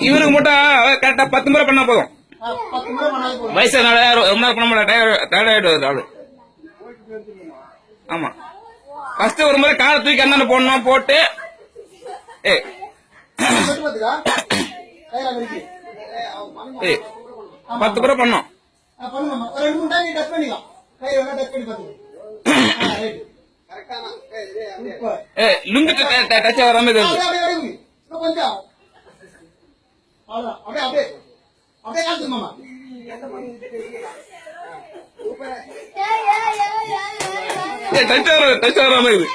இவருக்கு மட்டும் கரெக்டா 10 முறை பண்ணா போதும். வயசானால ரொம்ப நேரம் பண்ண முடியல, டயர்ட் ஆயிடுவாரு ஆளு. ஆமா, ஃபர்ஸ்ட் ஒரு முறை காலை தூக்கி அண்ணன் போடணும், போட்டு 10 முறை பண்ணோம். லுங்கி டச் ஆகிற மாதிரி டச் ஆகிற மாதிரி